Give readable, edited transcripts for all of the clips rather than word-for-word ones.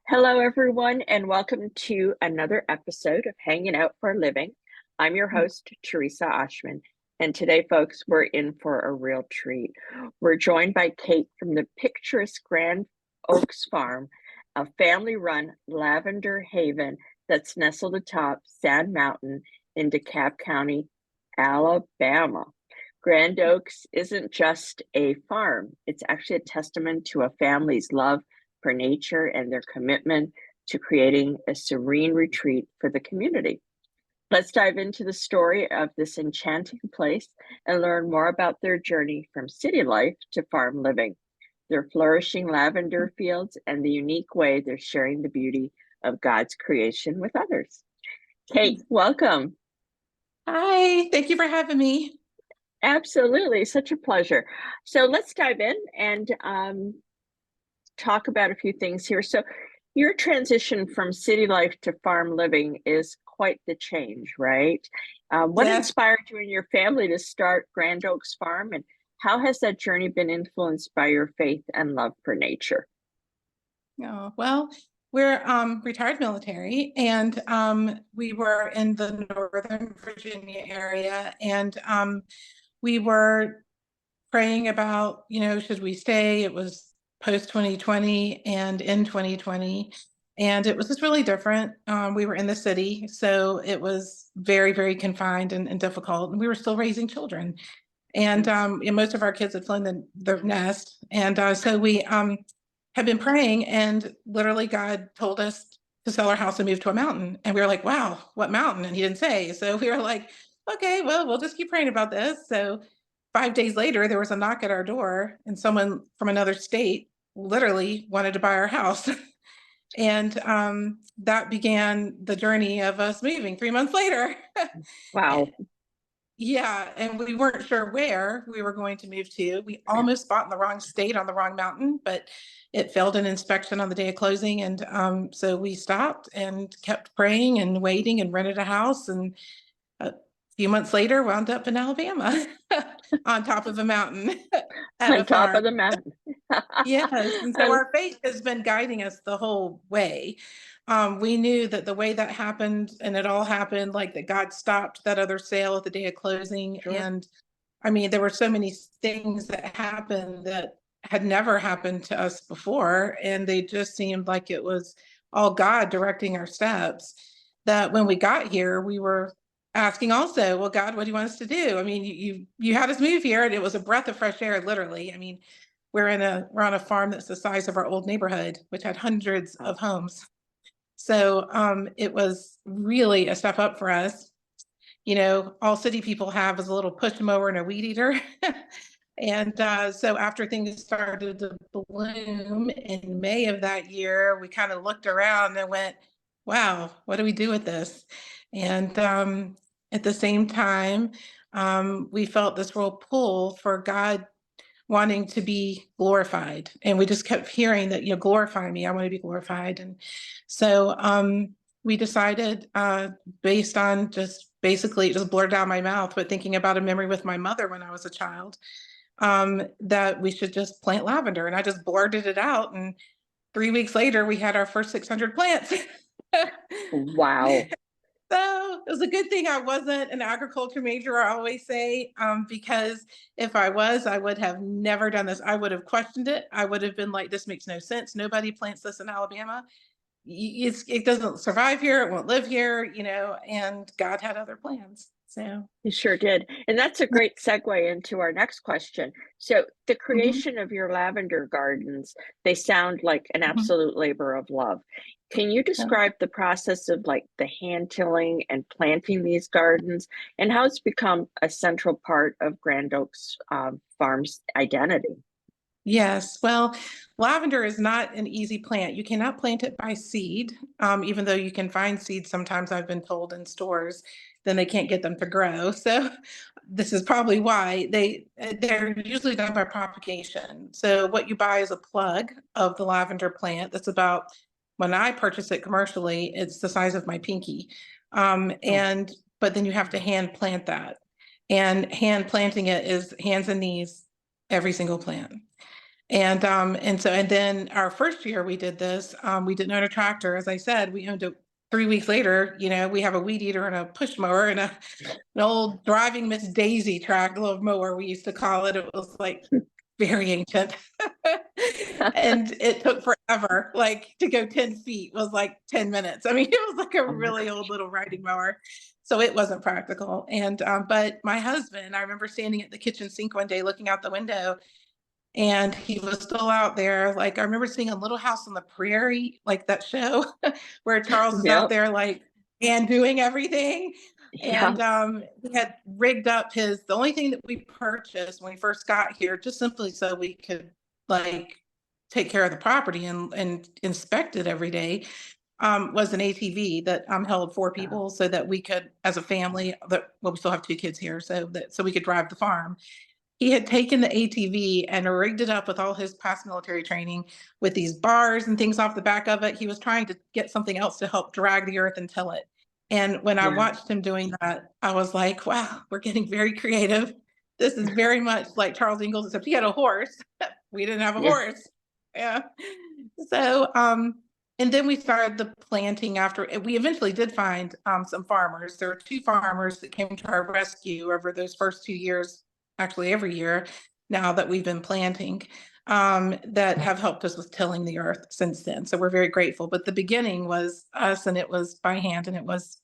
Hello, everyone, and welcome to another episode of Hanging Out for a Living. I'm your host, Teresa Oshman, and today, folks, we're in for a real treat. We're joined by Kate from the picturesque Grand Oaks Farm, a family-run lavender haven that's nestled atop Sand Mountain in DeKalb County, Alabama. Grand Oaks isn't just a farm, it's actually a testament to a family's love for nature and their commitment to creating a serene retreat for the community. Let's dive into the story of this enchanting place and learn more about their journey from city life to farm living, their flourishing lavender fields, and the unique way they're sharing the beauty of God's creation with others. Kate, welcome. Hi, thank you for having me. Absolutely, such a pleasure. So let's dive in and talk about a few things here. So your transition from city life to farm living is quite the change, right? What Yes. inspired you and your family to start Grand Oaks Farm, and how has that journey been influenced by your faith and love for nature? Oh, well, we're retired military, and we were in the Northern Virginia area, and we were praying about, should we stay? It was post 2020 and in 2020, and it was just really different. We were in the city, so it was very, very confined and difficult, and we were still raising children. And most of our kids had flown the nest. And so we had been praying, and literally God told us to sell our house and move to a mountain. And we were like, wow, what mountain? And he didn't say. So we were like, okay, well, we'll just keep praying about this. So 5 days later, there was a knock at our door, and someone from another state literally wanted to buy our house. And that began the journey of us moving 3 months later. Wow. Yeah, and we weren't sure where we were going to move to. We almost bought in the wrong state on the wrong mountain, but it failed an inspection on the day of closing. And so we stopped and kept praying and waiting and rented a house. And a few months later, wound up in Alabama on top of a mountain at a On top farm. of the mountain. Yes, and so our faith has been guiding us the whole way. We knew that the way that happened, and it all happened like that God stopped that other sale at the day of closing. Sure. And I mean, there were so many things that happened that had never happened to us before, and they just seemed like it was all God directing our steps. That when we got here, we were asking also, well, God, what do you want us to do? I mean, you had us move here, and it was a breath of fresh air, literally. I mean, we're on a farm that's the size of our old neighborhood, which had hundreds of homes. So it was really a step up for us. All city people have is a little push mower and a weed eater. And so after things started to bloom in May of that year, we kind of looked around and went, wow, what do we do with this? And at the same time, we felt this real pull for God wanting to be glorified. And we just kept hearing that, glorify me, I want to be glorified. And so we decided, based on just basically, it just blurred out my mouth, but thinking about a memory with my mother when I was a child, that we should just plant lavender. And I just blurted it out. And 3 weeks later, we had our first 600 plants. Wow. So it was a good thing I wasn't an agriculture major, I always say, because if I was, I would have never done this. I would have questioned it. I would have been like, this makes no sense. Nobody plants this in Alabama. It doesn't survive here. It won't live here, and God had other plans. So You sure did. And that's a great segue into our next question. So the Mhm. creation of your lavender gardens, they sound like an Mhm. absolute labor of love. Can you Yeah. describe the process of like the hand tilling and planting these gardens and how it's become a central part of Grand Oaks Farm's identity? Yes, well, lavender is not an easy plant. You cannot plant it by seed, even though you can find seeds sometimes, I've been told, in stores, then they can't get them to grow. So this is probably why they're usually done by propagation. So what you buy is a plug of the lavender plant that's about, when I purchase it commercially, it's the size of my pinky. Oh, But then you have to hand plant that. And hand planting it is hands and knees, every single plant. And then our first year we did this, we didn't own a tractor. As I said, we owned it 3 weeks later. We have a weed eater and a push mower and an old driving Miss Daisy track little mower, we used to call it. It was like very ancient. And it took forever, like to go 10 feet was like 10 minutes. I mean, it was like a Oh my really gosh. old little riding mower. So it wasn't practical. But my husband, I remember standing at the kitchen sink one day looking out the window, and he was still out there. Like I remember seeing a Little House on the Prairie, like that show where Charles is out Yep. there like and doing everything. Yeah. And he had rigged up the only thing that we purchased when we first got here, just simply so we could like take care of the property and inspect it every day, was an ATV that held four Oh, people so that we could, as a family, well, we still have two kids here, so we could drive the farm. He had taken the ATV and rigged it up with all his past military training with these bars and things off the back of it. He was trying to get something else to help drag the earth and till it. And when I yeah. watched him doing that, I was like, wow, we're getting very creative. This is very much like Charles Ingalls, except he had a horse. We didn't have a Yeah. horse. Yeah. So, and then we started the planting after we eventually did find some farmers. There were two farmers that came to our rescue over those first 2 years, actually every year now that we've been planting, that have helped us with tilling the earth since then. So we're very grateful. But the beginning was us, and it was by hand, and it was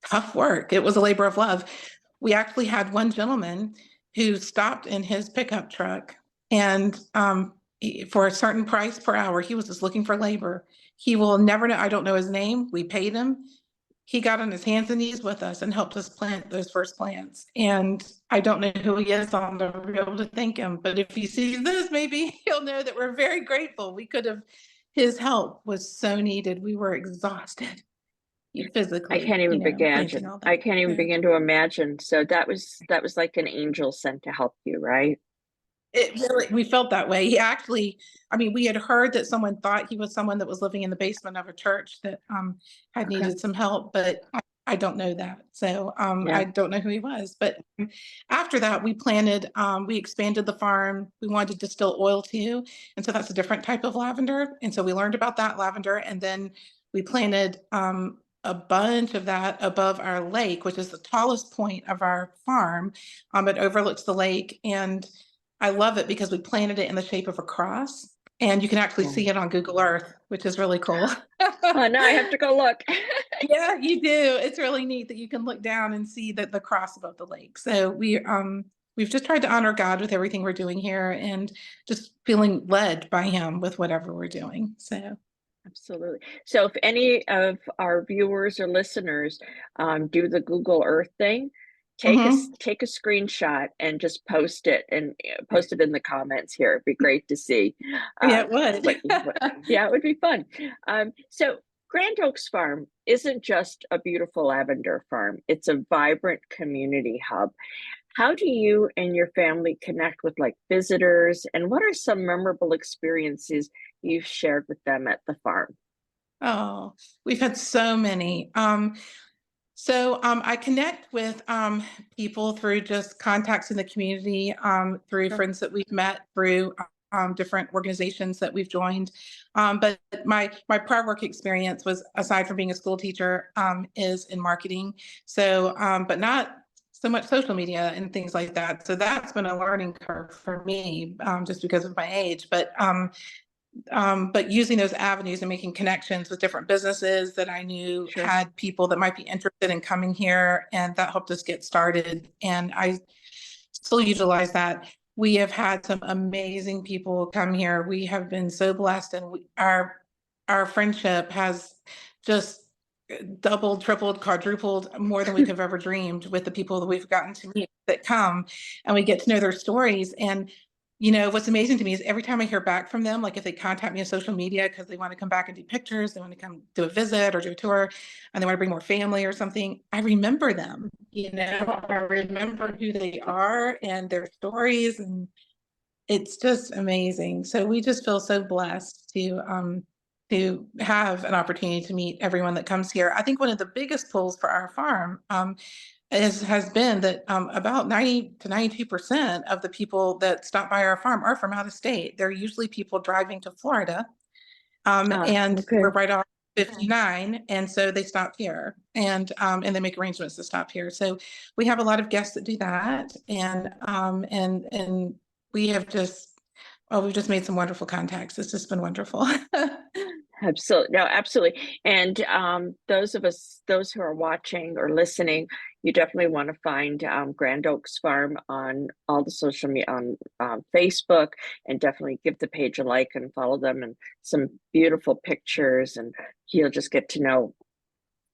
tough work. It was a labor of love. We actually had one gentleman who stopped in his pickup truck, and for a certain price per hour, he was just looking for labor. He will never know. I don't know his name. We paid him. He got on his hands and knees with us and helped us plant those first plants. And I don't know who he is. I'll never be able to thank him. But if he sees this, maybe he'll know that we're very grateful. We could have, his help was so needed. We were exhausted I physically, can't even planting begin. all I that. can't even Yeah. begin to imagine. So that was like an angel sent to help you, right? It really, we felt that way. He actually, I mean, we had heard that someone thought he was someone that was living in the basement of a church that had Okay. needed some help, but I don't know that. So Yeah. I don't know who he was. But after that, we planted, we expanded the farm. We wanted to distill oil too. And so that's a different type of lavender. And so we learned about that lavender. And then we planted a bunch of that above our lake, which is the tallest point of our farm. It overlooks the lake. And I love it because we planted it in the shape of a cross, and you can actually Oh, see it on Google Earth, which is really cool. oh, now I have to go look. Yeah, you do. It's really neat that you can look down and see that the cross above the lake. So we've just tried to honor God with everything we're doing here and just feeling led by him with whatever we're doing. So Absolutely. So if any of our viewers or listeners do the Google Earth thing, mhm. take a screenshot and just post it and post it in the comments here. It'd be great to see Yeah, um, it would. yeah, it would be fun. So Grand Oaks Farm isn't just a beautiful lavender farm, it's a vibrant community hub. How do you and your family connect with like visitors, and what are some memorable experiences you've shared with them at the farm? Oh, we've had so many. So I connect with people through just contacts in the community, through Sure. friends that we've met, through different organizations that we've joined. But my prior work experience was, aside from being a school teacher, is in marketing. So, but not so much social media and things like that. So that's been a learning curve for me, just because of my age. But using those avenues and making connections with different businesses that I knew Sure. had people that might be interested in coming here, and that helped us get started. And I still utilize that. We have had some amazing people come here. We have been so blessed, and our friendship has just doubled, tripled, quadrupled more than we could have ever dreamed with the people that we've gotten to meet that come, and we get to know their stories. And what's amazing to me is every time I hear back from them, like if they contact me on social media because they want to come back and do pictures, they want to come do a visit or do a tour, and they want to bring more family or something, I remember them. I remember who they are and their stories, and it's just amazing. So we just feel so blessed to have an opportunity to meet everyone that comes here. I think one of the biggest pulls for our farm, has been that about 90 to 92% of the people that stop by our farm are from out of state. They're usually people driving to Florida, and we're Okay. right off 59, and so they stop here, and they make arrangements to stop here. So we have a lot of guests that do that, and we have just we've just made some wonderful contacts. It's just been wonderful. Absolutely. No, absolutely. And those who are watching or listening, you definitely want to find Grand Oaks Farm on all the social media, on Facebook, and definitely give the page a like and follow them, and some beautiful pictures, and you'll just get to know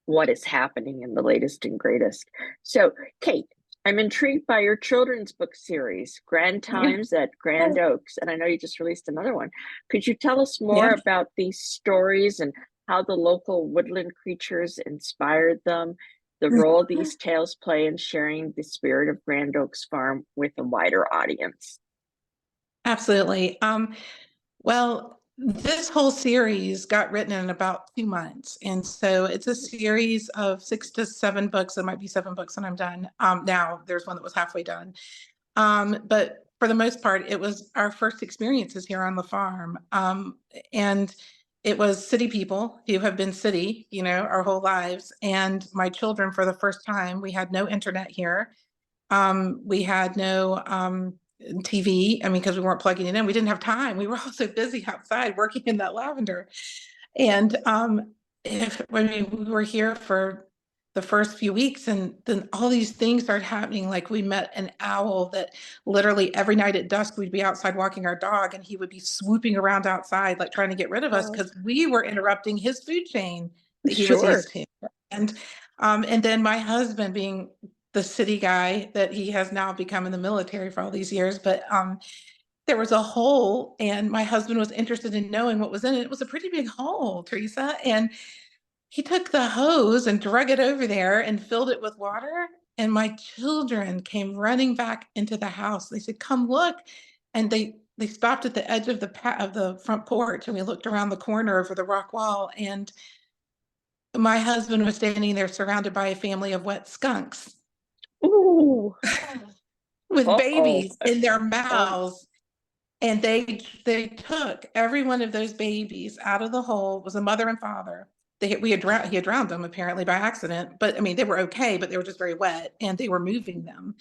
what is happening in the latest and greatest. So, Kate, I'm intrigued by your children's book series, Grand Yeah. Times at Grand Oaks, and I know you just released another one. Could you tell us more Yeah. about these stories and how the local woodland creatures inspired them, the role these tales play in sharing the spirit of Grand Oaks Farm with a wider audience? Absolutely. Well, this whole series got written in about 2 months. And so it's a series of 6 to 7 books. It might be 7 books when I'm done. Now there's one that was halfway done. But for the most part, it was our first experiences here on the farm. And it was city people who have been city, our whole lives. And my children, for the first time, we had no internet here. We had no TV. I mean, because we weren't plugging it in. We didn't have time. We were all so busy outside working in that lavender. And we were here for the first few weeks, and then all these things started happening. Like we met an owl that literally every night at dusk we'd be outside walking our dog, and he would be swooping around outside, like trying to get rid of us Oh, because we were interrupting his food chain that he was sure. used to. And and then my husband, being the city guy that he has now become in the military for all these years, but there was a hole, and my husband was interested in knowing what was in it. It was a pretty big hole, Teresa, and he took the hose and drug it over there and filled it with water. And my children came running back into the house. They said, "Come look!" And they stopped at the edge of the front porch, and we looked around the corner over the rock wall, and my husband was standing there surrounded by a family of wet skunks Ooh. with Uh-oh. babies in their Oh, mouths. And they took every one of those babies out of the hole. It was a mother and father. He had drowned them apparently by accident, but I mean they were okay, but they were just very wet, and they were moving them.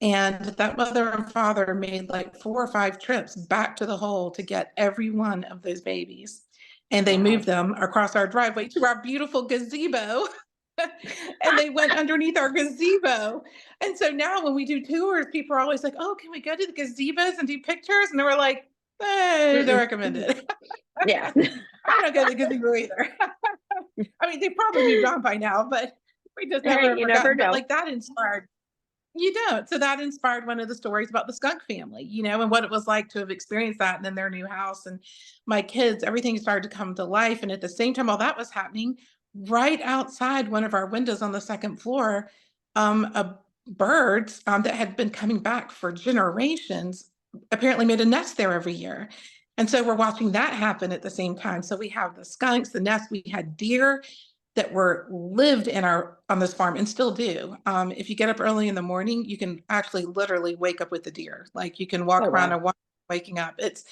And that mother and father made like 4 or 5 trips back to the hole to get every one of those babies. And they wow. moved them across our driveway to our beautiful gazebo. And they went underneath our gazebo. And so now when we do tours, people are always like, "Oh, can we go to the gazebos and do pictures?" And we're like, "Don't Mm-mm. recommend it." Yeah. I don't go to the gazebo either. I mean, they probably moved on by now, but we just Hey, never you never forgotten. But know. like that inspired you don't. So that inspired one of the stories about the skunk family, and what it was like to have experienced that and in their new house. And my kids, everything started to come to life. And at the same time, all that was happening, right outside one of our windows on the second floor, a birds that had been coming back for generations apparently made a nest there every year. And so we're watching that happen at the same time. So we have the skunks, the nest, we had deer that were lived in our on this farm and still do. If you get up early in the morning, you can actually literally wake up with the deer. Like you can Oh, walk around wow. and walk, waking up. It's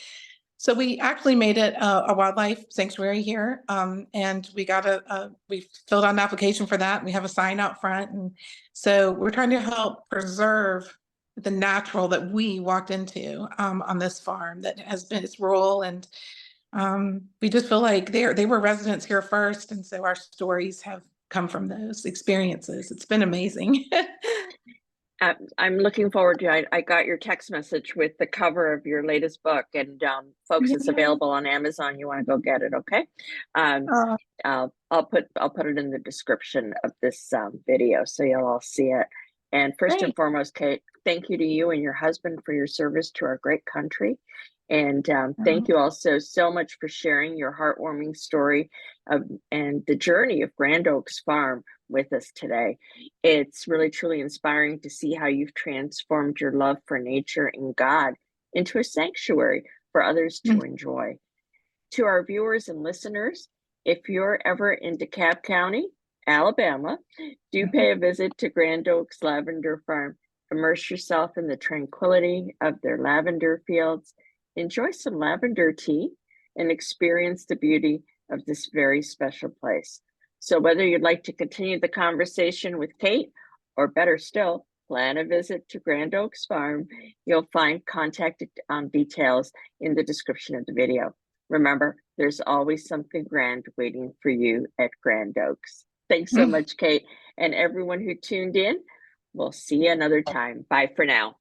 so we actually made it a wildlife sanctuary here, and we filled out an application for that. We have a sign out front, and so we're trying to help preserve the natural that we walked into on this farm that has been it's rural, and we just feel like they were residents here first, and so our stories have come from those experiences. It's been amazing. I'm looking forward to. I got your text message with the cover of your latest book, and folks, it's Yeah. available on Amazon. You want to go get it, okay? Um, Uh, I'll put it in the description of this video so you'll all see it. And first and Great. foremost, Kate, thank you to you and your husband for your service to our great country. And thank you also so much for sharing your heartwarming story of and the journey of Grand Oaks Farm with us today. It's really truly inspiring to see how you've transformed your love for nature and God into a sanctuary for others to enjoy. To our viewers and listeners, if you're ever in DeKalb County, Alabama, do pay a visit to Grand Oaks Lavender Farm. Immerse yourself in the tranquility of their lavender fields. Enjoy some lavender tea and experience the beauty of this very special place. So whether you'd like to continue the conversation with Kate, or better still, plan a visit to Grand Oaks Farm, you'll find contact details in the description of the video. Remember, there's always something grand waiting for you at Grand Oaks. Thanks so much, Kate, and everyone who tuned in. We'll see you another time. Bye for now.